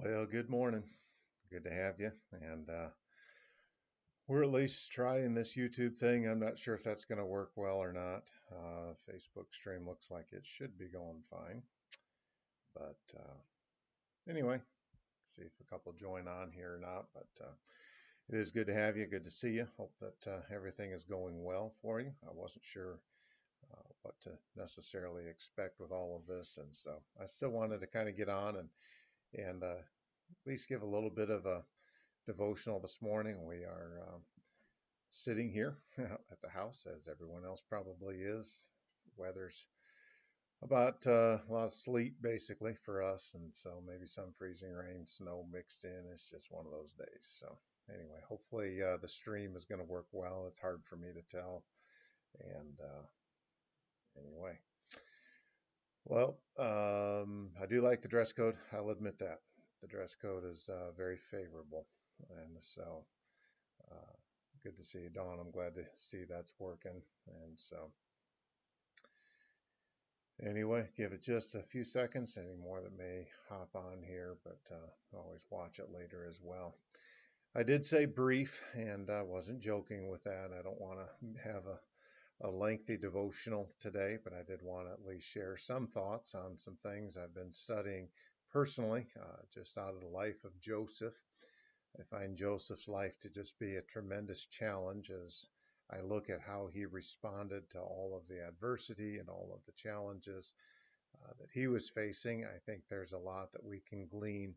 Well, good morning. Good to have you. And we're at least trying this YouTube thing. I'm not sure if that's going to work well or not. Facebook stream looks like it should be going fine. But anyway, see if a couple join on here or not. But it is good to have you. Good to see you. Hope that everything is going well for you. I wasn't sure what to necessarily expect with all of this. And so I still wanted to kind of get on and at least give a little bit of a devotional this morning. We are sitting here at the house, as everyone else probably is. Weather's about a lot of sleet basically for us, and so maybe some freezing rain, snow mixed in. It's just one of those days. So anyway, hopefully the stream is going to work well. It's hard for me to tell. And anyway, well, I do like the dress code. I'll admit that the dress code is very favorable, and so uh, good to see you, Dawn. I'm glad to see that's working. And so anyway, give it just a few seconds. Any more that may hop on here, but always watch it later as well. I did say brief, and I wasn't joking with that. I don't want to have a lengthy devotional today, but I did want to at least share some thoughts on some things I've been studying personally, just out of the life of Joseph. I find Joseph's life to just be a tremendous challenge as I look at how he responded to all of the adversity and all of the challenges that he was facing. I think there's a lot that we can glean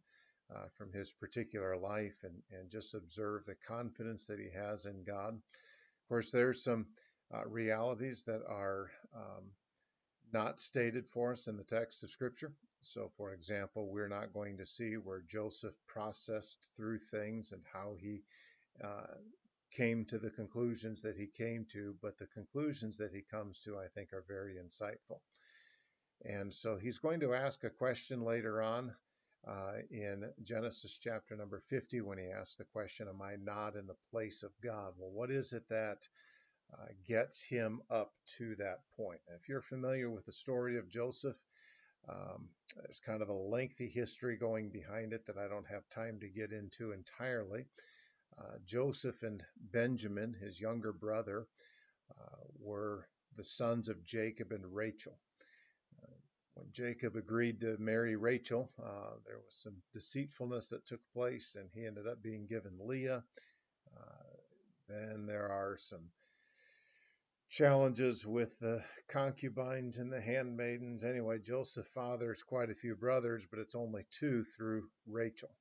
from his particular life and just observe the confidence that he has in God. Of course, there's some realities that are not stated for us in the text of Scripture. So, for example, we're not going to see where Joseph processed through things and how he uh, came to the conclusions that he came to, but the conclusions that he comes to, I think, are very insightful. And so he's going to ask a question later on in Genesis chapter number 50 when he asks the question, am I not in the place of God? Well, what is it that gets him up to that point? If you're familiar with the story of Joseph, there's kind of a lengthy history going behind it that I don't have time to get into entirely. Joseph and Benjamin, his younger brother, were the sons of Jacob and Rachel. When Jacob agreed to marry Rachel, there was some deceitfulness that took place, and he ended up being given Leah. Uh, then there are some challenges with the concubines and the handmaidens. Anyway, Joseph fathers quite a few brothers, but it's only two through Rachel.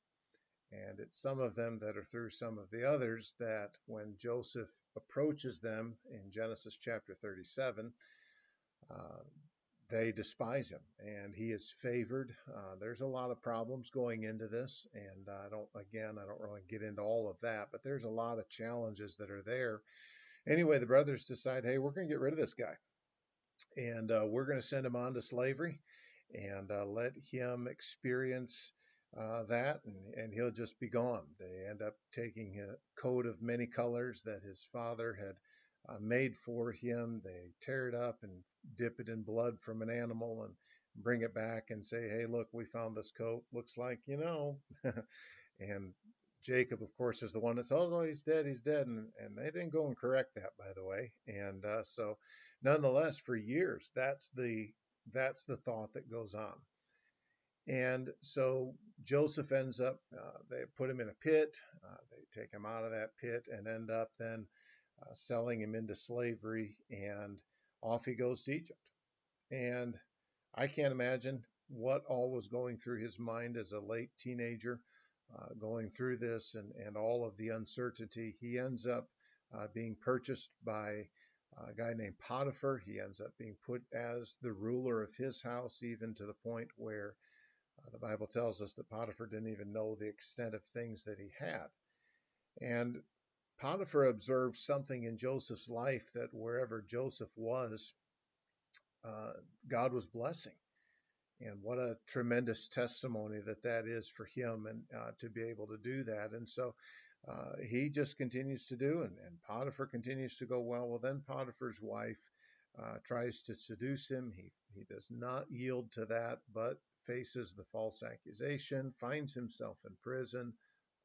And it's some of them that are through some of the others that when Joseph approaches them in Genesis chapter 37, uh, they despise him and he is favored. There's a lot of problems going into this, and I don't really get into all of that, but there's a lot of challenges that are there. Anyway, the brothers decide, hey, we're going to get rid of this guy, and we're going to send him on to slavery and let him experience that, and he'll just be gone. They end up taking a coat of many colors that his father had made for him. They tear it up and dip it in blood from an animal and bring it back and say, hey, look, we found this coat. Looks like, and Jacob, of course, is the one that says, oh, no, he's dead, he's dead. And they didn't go and correct that, by the way. And so nonetheless, for years, that's the thought that goes on. And so Joseph ends up, they put him in a pit, they take him out of that pit and end up then selling him into slavery, and off he goes to Egypt. And I can't imagine what all was going through his mind as a late teenager, going through this and all of the uncertainty. He ends up being purchased by a guy named Potiphar. He ends up being put as the ruler of his house, even to the point where the Bible tells us that Potiphar didn't even know the extent of things that he had. And Potiphar observed something in Joseph's life, that wherever Joseph was, God was blessing. And what a tremendous testimony that is for him, and to be able to do that. And so he just continues to do, and Potiphar continues to go well. Well, then Potiphar's wife tries to seduce him. He does not yield to that, but faces the false accusation, finds himself in prison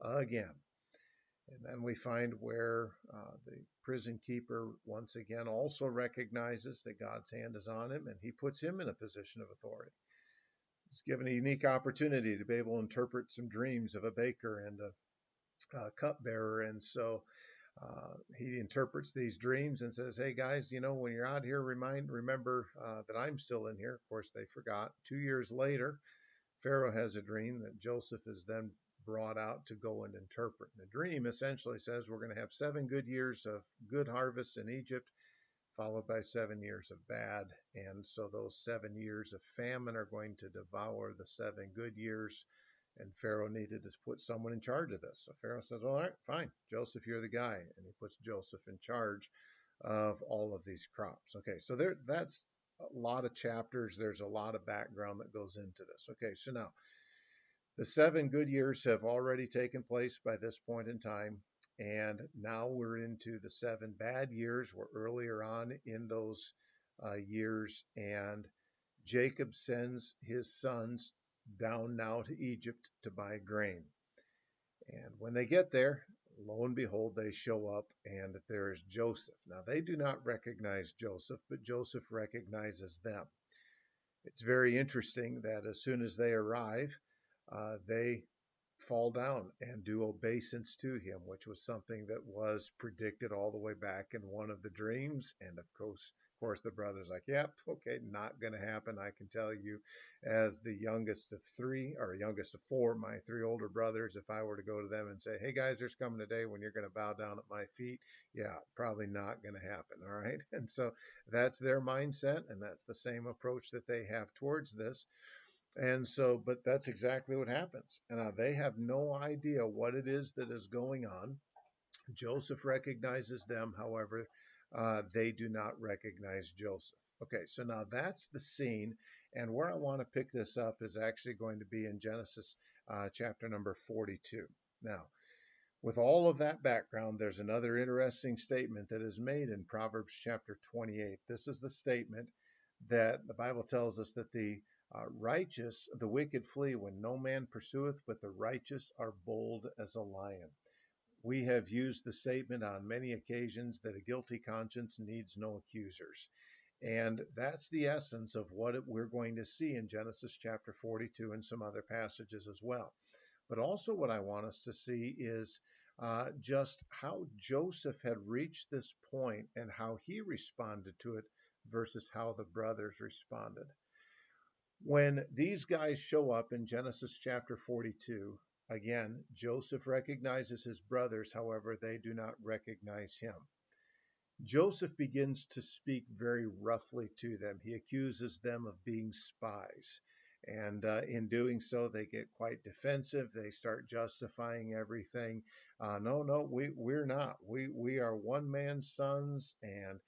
again. And then we find where the prison keeper once again also recognizes that God's hand is on him, and he puts him in a position of authority. He's given a unique opportunity to be able to interpret some dreams of a baker and a cupbearer. And so he interprets these dreams and says, "Hey guys, when you're out here, remember that I'm still in here." Of course, they forgot. 2 years later, Pharaoh has a dream that Joseph is then brought out to go and interpret. And the dream essentially says we're going to have 7 good years of good harvests in Egypt, followed by 7 years of bad. And so those 7 years of famine are going to devour the 7 good years. And Pharaoh needed to put someone in charge of this. So Pharaoh says, "All right, fine, Joseph, you're the guy." And he puts Joseph in charge of all of these crops. Okay, so that's a lot of chapters. There's a lot of background that goes into this. Okay, so now the 7 good years have already taken place by this point in time. And now we're into the 7 bad years. We're earlier on in those years. And Jacob sends his sons down now to Egypt to buy grain. And when they get there, lo and behold, they show up and there is Joseph. Now, they do not recognize Joseph, but Joseph recognizes them. It's very interesting that as soon as they arrive, they fall down and do obeisance to him, which was something that was predicted all the way back in one of the dreams. And of course, the brother's like, "Yep, okay, not going to happen. I can tell you, as the youngest of three, or youngest of four, my three older brothers, if I were to go to them and say, 'Hey guys, there's coming a day when you're going to bow down at my feet,' yeah, probably not going to happen." All right. And so that's their mindset, and that's the same approach that they have towards this. And so, but that's exactly what happens. And they have no idea what it is that is going on. Joseph recognizes them. However, they do not recognize Joseph. Okay, so now that's the scene. And where I want to pick this up is actually going to be in Genesis chapter number 42. Now, with all of that background, there's another interesting statement that is made in Proverbs chapter 28. This is the statement that the Bible tells us that the wicked flee when no man pursueth, but the righteous are bold as a lion. We have used the statement on many occasions that a guilty conscience needs no accusers. And that's the essence of what we're going to see in Genesis chapter 42 and some other passages as well. But also what I want us to see is just how Joseph had reached this point and how he responded to it versus how the brothers responded. When these guys show up in Genesis chapter 42, again, Joseph recognizes his brothers, however, they do not recognize him. Joseph begins to speak very roughly to them. He accuses them of being spies. And in doing so, they get quite defensive. They start justifying everything. No, we're not. We are one man's sons. And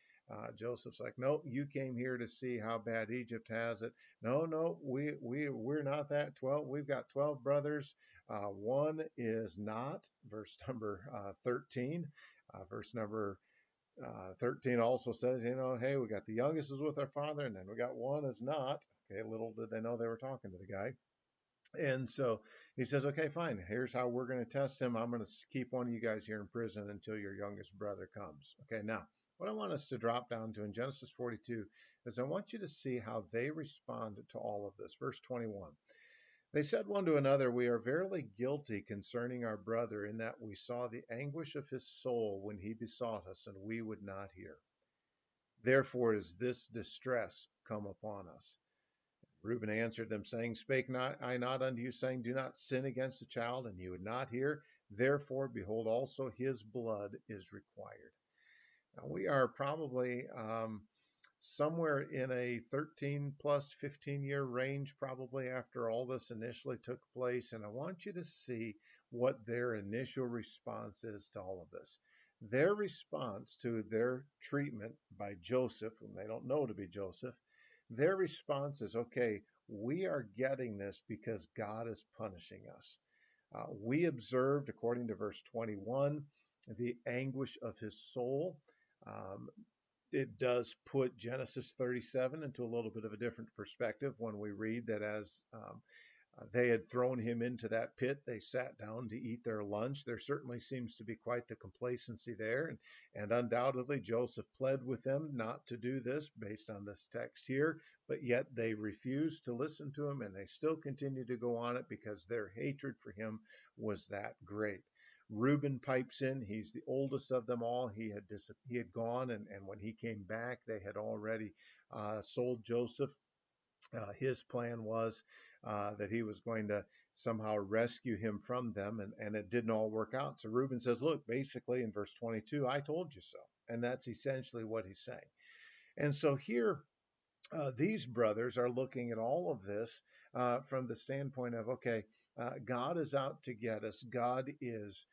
Joseph's like, "No, you came here to see how bad Egypt has it. No, we're not that 12. We've got 12 brothers. One is not." Verse number 13. Verse number 13 also says, "Hey, we got the youngest is with our father, and then we got one is not." Okay, little did they know they were talking to the guy. And so he says, "Okay, fine. Here's how we're going to test him. I'm going to keep one of you guys here in prison until your youngest brother comes." Okay, now what I want us to drop down to in Genesis 42 is I want you to see how they respond to all of this. Verse 21. They said one to another, "We are verily guilty concerning our brother, in that we saw the anguish of his soul when he besought us, and we would not hear. Therefore is this distress come upon us." Reuben answered them, saying, "Spake not I not unto you, saying, Do not sin against the child, and you would not hear? Therefore, behold, also his blood is required." Now, we are probably somewhere in a 13 plus 15-year range, probably after all this initially took place. And I want you to see what their initial response is to all of this. Their response to their treatment by Joseph, whom they don't know to be Joseph, their response is, "Okay, we are getting this because God is punishing us. We observed, according to verse 21, the anguish of his soul. Um, it does put Genesis 37 into a little bit of a different perspective when we read that as they had thrown him into that pit. They sat down to eat their lunch. There certainly seems to be quite the complacency there. And undoubtedly, Joseph pled with them not to do this based on this text here, but yet they refused to listen to him and they still continued to go on it because their hatred for him was that great. Reuben pipes in. He's the oldest of them all. He had gone, and when he came back, they had already sold Joseph. His plan was that he was going to somehow rescue him from them, and it didn't all work out. So Reuben says, look, basically in verse 22, I told you so. And that's essentially what he's saying. And so here, these brothers are looking at all of this from the standpoint of, okay, God is out to get us. God is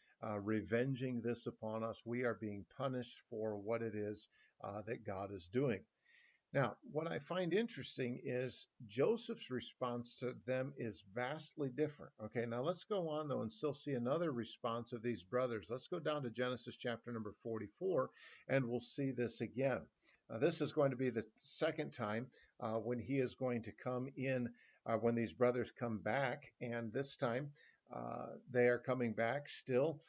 revenging this upon us. We are being punished for what it is that God is doing. Now, what I find interesting is Joseph's response to them is vastly different. Okay, now let's go on though and still see another response of these brothers. Let's go down to Genesis chapter number 44 and we'll see this again. This is going to be the second time when he is going to come in, when these brothers come back, and this time they are coming back still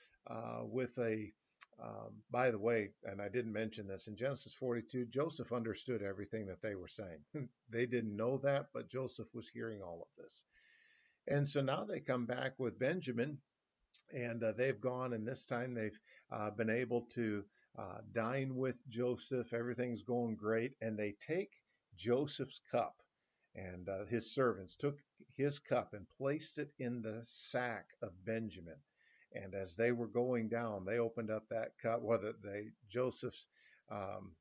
with a by the way, and I didn't mention this, in Genesis 42, Joseph understood everything that they were saying. They didn't know that, but Joseph was hearing all of this. And so now they come back with Benjamin, and they've gone, and this time they've been able to dine with Joseph. Everything's going great, and they take Joseph's cup, and his servants took his cup and placed it in the sack of Benjamin. And as they were going down, they opened up that cup. Whether Joseph's um,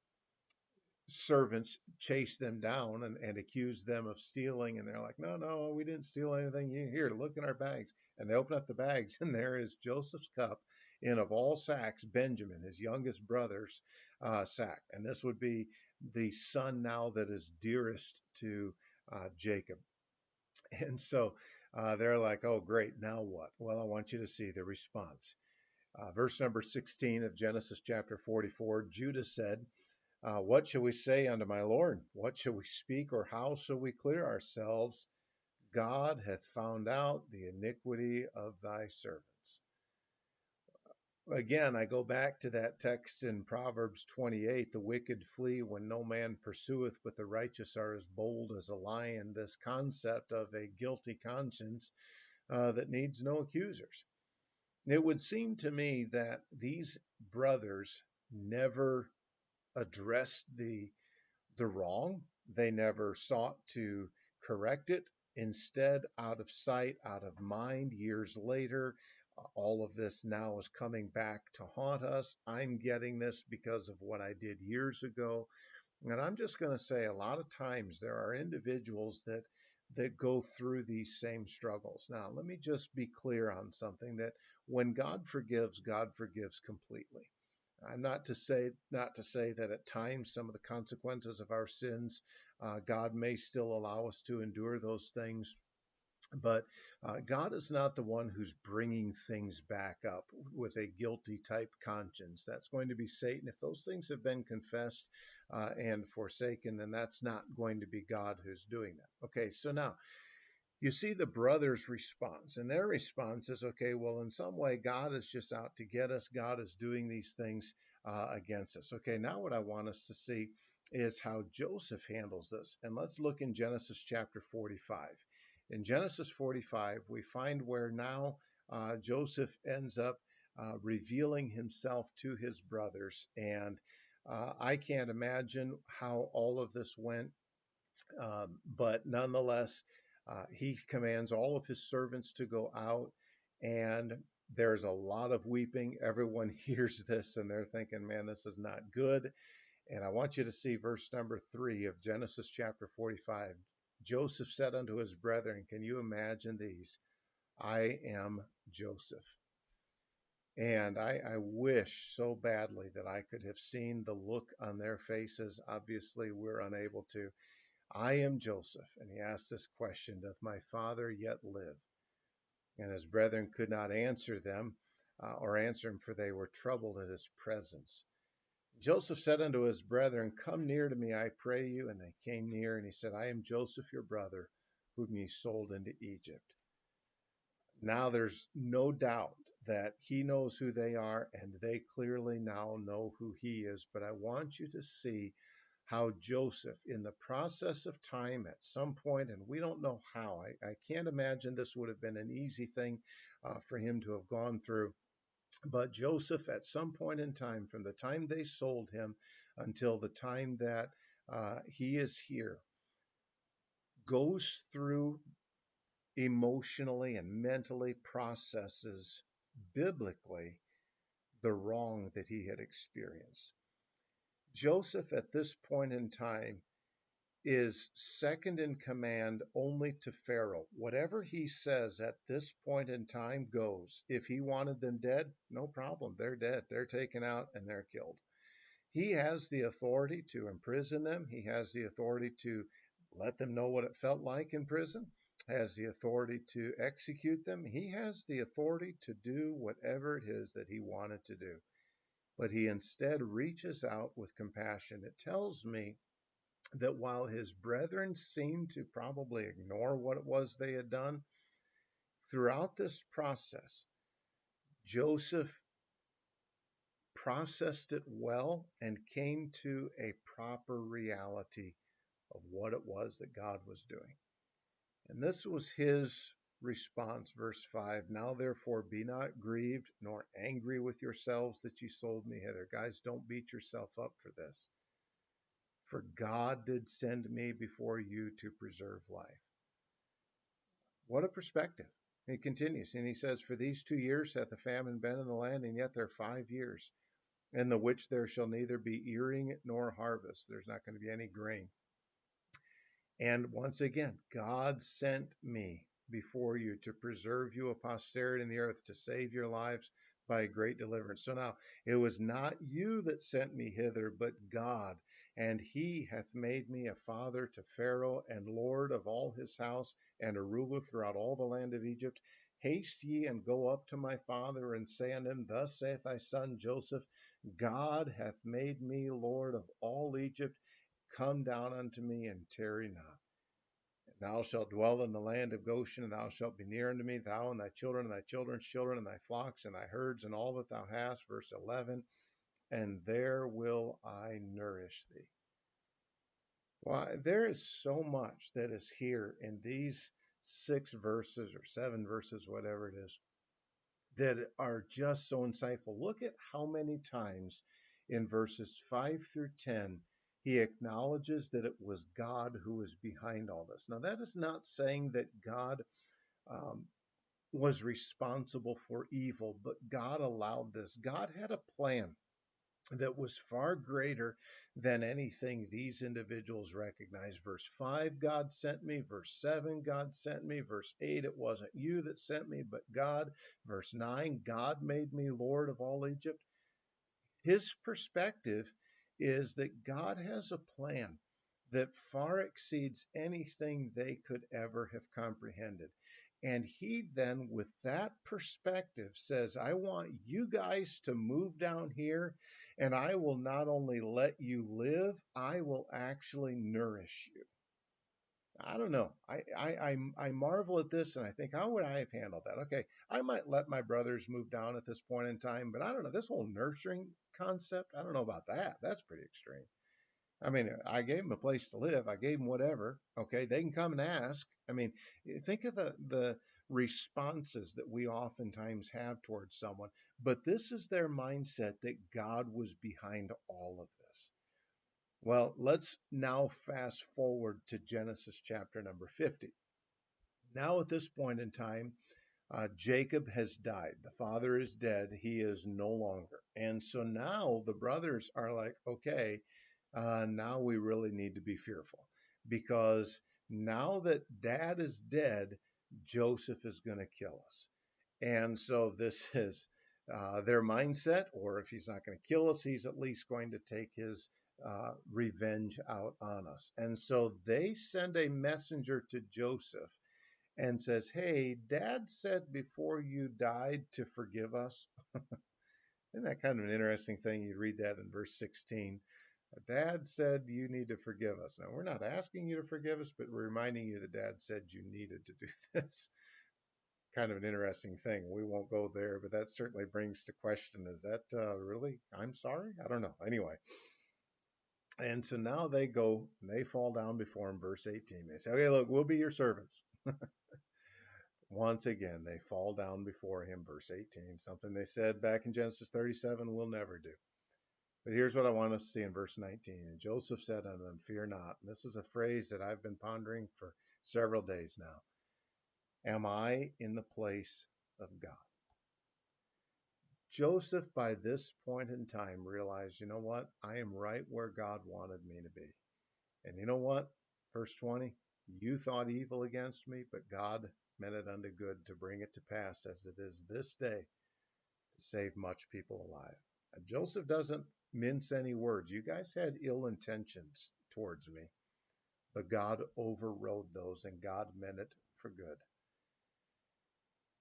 servants chased them down and accused them of stealing, and they're like, "No, no, we didn't steal anything. Here, look in our bags." And they open up the bags, and there is Joseph's cup in, of all sacks, Benjamin, his youngest brother's sack. And this would be the son now that is dearest to Jacob. And so they're like, oh, great. Now what? Well, I want you to see the response. Verse number 16 of Genesis chapter 44, Judah said, what shall we say unto my Lord? What shall we speak, or how shall we clear ourselves? God hath found out the iniquity of thy servants. Again, I go back to that text in Proverbs 28, the wicked flee when no man pursueth, but the righteous are as bold as a lion. This concept of a guilty conscience that needs no accusers. It would seem to me that these brothers never addressed the wrong. They never sought to correct it. Instead, out of sight, out of mind, years later, all of this now is coming back to haunt us. I'm getting this because of what I did years ago. And I'm just going to say a lot of times there are individuals that go through these same struggles. Now, let me just be clear on something, that when God forgives completely. I'm not to say that at times some of the consequences of our sins, God may still allow us to endure those things. But God is not the one who's bringing things back up with a guilty type conscience. That's going to be Satan. If those things have been confessed and forsaken, then that's not going to be God who's doing that. Okay, so now you see the brothers' response, and their response is, okay, well, in some way, God is just out to get us. God is doing these things against us. Okay, now what I want us to see is how Joseph handles this. And let's look in Genesis chapter 45. In Genesis 45, we find where now Joseph ends up revealing himself to his brothers. And I can't imagine how all of this went. But nonetheless, he commands all of his servants to go out, and there's a lot of weeping. Everyone hears this and they're thinking, man, this is not good. And I want you to see verse number 3 of Genesis chapter 45. Joseph said unto his brethren, can you imagine these? I am Joseph. And I wish so badly that I could have seen the look on their faces. Obviously, we're unable to. I am Joseph. And he asked this question, doth my father yet live? And his brethren could not answer them or answer him, for they were troubled at his presence. Joseph said unto his brethren, Come near to me, I pray you. And they came near, and he said, I am Joseph your brother, whom ye sold into Egypt. Now there's no doubt that he knows who they are, and they clearly now know who he is. But I want you to see how Joseph, in the process of time at some point, and we don't know how, I can't imagine this would have been an easy thing for him to have gone through. But Joseph, at some point in time, from the time they sold him until the time that he is here, goes through emotionally and mentally processes biblically the wrong that he had experienced. Joseph, at this point in time, is second in command only to Pharaoh. Whatever he says at this point in time goes. If he wanted them dead, no problem. They're dead. They're taken out and they're killed. He has the authority to imprison them. He has the authority to let them know what it felt like in prison, has the authority to execute them. He has the authority to do whatever it is that he wanted to do. But he instead reaches out with compassion. It tells me that while his brethren seemed to probably ignore what it was they had done, throughout this process, Joseph processed it well and came to a proper reality of what it was that God was doing. And this was his response, verse 5. Now therefore be not grieved nor angry with yourselves that ye sold me hither. Guys, don't beat yourself up for this. For God did send me before you to preserve life. What a perspective. He continues, and he says, For these 2 years hath the famine been in the land, and yet there are 5 years, in the which there shall neither be earing nor harvest. There's not going to be any grain. And once again, God sent me before you to preserve you a posterity in the earth, to save your lives by a great deliverance. So now it was not you that sent me hither, but God. And he hath made me a father to Pharaoh, and Lord of all his house, and a ruler throughout all the land of Egypt. Haste ye and go up to my father, and say unto him, Thus saith thy son Joseph, God hath made me Lord of all Egypt. Come down unto me, and tarry not. Thou shalt dwell in the land of Goshen, and thou shalt be near unto me, thou and thy children, and thy children's children, and thy flocks, and thy herds, and all that thou hast. Verse 11, and there will I nourish thee. Why, there is so much that is here in these 6 verses or 7 verses, whatever it is, that are just so insightful. Look at how many times in verses 5 through 10 he acknowledges that it was God who was behind all this. Now, that is not saying that God um, was responsible for evil, but God allowed this. God had a plan that was far greater than anything these individuals recognized. Verse 5, God sent me. Verse 7, God sent me. Verse 8, it wasn't you that sent me, but God. Verse 9, God made me Lord of all Egypt. His perspective is that God has a plan that far exceeds anything they could ever have comprehended. And he then, with that perspective, says, I want you guys to move down here, and I will not only let you live, I will actually nourish you. I don't know. I marvel at this and I think, how would I have handled that? Okay, I might let my brothers move down at this point in time, but I don't know. This whole nurturing concept, I don't know about that. That's pretty extreme. I mean, I gave them a place to live. I gave them whatever. Okay, they can come and ask. I mean, think of the responses that we oftentimes have towards someone. But this is their mindset that God was behind all of this. Well, let's now fast forward to Genesis chapter number 50. Now, at this point in time, Jacob has died. The father is dead. He is no longer. And so now the brothers are like, okay, now we really need to be fearful because now that dad is dead, Joseph is going to kill us. And so this is their mindset, or if he's not going to kill us, he's at least going to take his revenge out on us. And so they send a messenger to Joseph and says, hey, dad said before you died to forgive us. Isn't that kind of an interesting thing? You read that in verse 16. Dad said you need to forgive us. Now, we're not asking you to forgive us, but we're reminding you that Dad said you needed to do this. Kind of an interesting thing. We won't go there, but that certainly brings to question, is that really? I'm sorry? I don't know. Anyway, and so now they go and they fall down before him, verse 18. They say, okay, look, we'll be your servants. Once again, they fall down before him, verse 18. Something they said back in Genesis 37 we'll never do. But here's what I want us to see in verse 19. And Joseph said unto them, fear not. And this is a phrase that I've been pondering for several days now. Am I in the place of God? Joseph, by this point in time, realized, you know what? I am right where God wanted me to be. And you know what? Verse 20, you thought evil against me, but God meant it unto good to bring it to pass as it is this day to save much people alive. And Joseph doesn't mince any words. You guys had ill intentions towards me, but God overrode those and God meant it for good.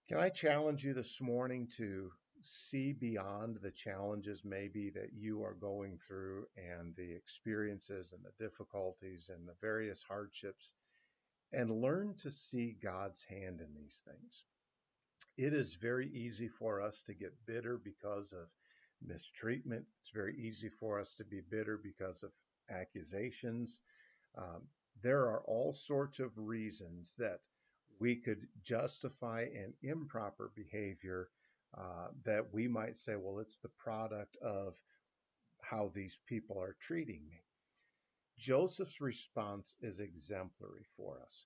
Can I challenge you this morning to see beyond the challenges maybe that you are going through and the experiences and the difficulties and the various hardships and learn to see God's hand in these things? It is very easy for us to get bitter because of mistreatment. It's very easy for us to be bitter because of accusations. Um, there are all sorts of reasons that we could justify an improper behavior that we might say, well, it's the product of how these people are treating me. Joseph's response is exemplary for us.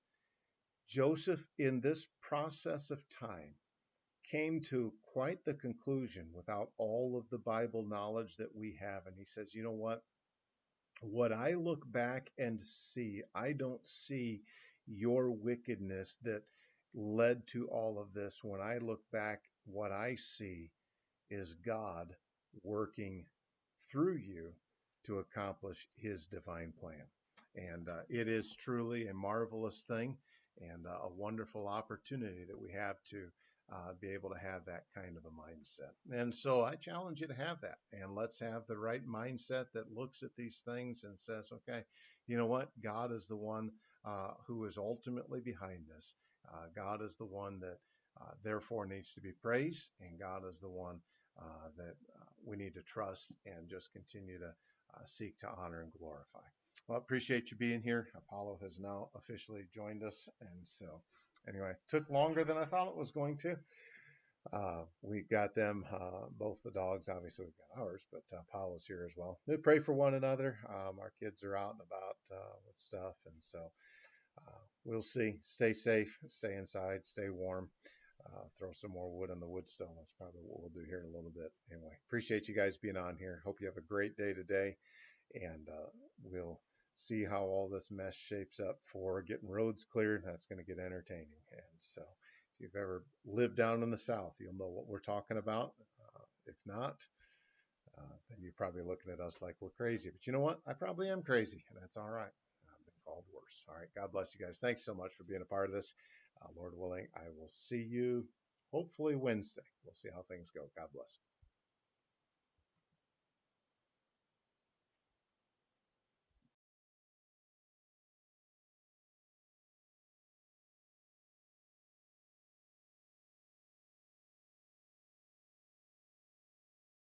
Joseph, in this process of time, came to quite the conclusion without all of the Bible knowledge that we have. And he says, you know what? What I look back and see, I don't see your wickedness that led to all of this. When I look back, what I see is God working through you to accomplish his divine plan. And it is truly a marvelous thing and a wonderful opportunity that we have to be able to have that kind of a mindset. And so I challenge you to have that. And let's have the right mindset that looks at these things and says, okay, you know what? God is the one who is ultimately behind this. God is the one that therefore needs to be praised, and God is the one that we need to trust and just continue to seek to honor and glorify. Well, I appreciate you being here. Apollo has now officially joined us. And so, anyway, it took longer than I thought it was going to. We got them, both the dogs, obviously we've got ours, but Apollo's here as well. We pray for one another. Our kids are out and about with stuff. And so we'll see. Stay safe, stay inside, stay warm. Throw some more wood on the wood stove. That's probably what we'll do here in a little bit. Anyway, appreciate you guys being on here. Hope you have a great day today. And we'll see how all this mess shapes up for getting roads cleared. That's going to get entertaining. And so if you've ever lived down in the South, you'll know what we're talking about. If not, then you're probably looking at us like we're crazy. But you know what? I probably am crazy, and that's all right. I've been called worse. All right. God bless you guys. Thanks so much for being a part of this. Lord willing, I will see you hopefully Wednesday. We'll see how things go. God bless.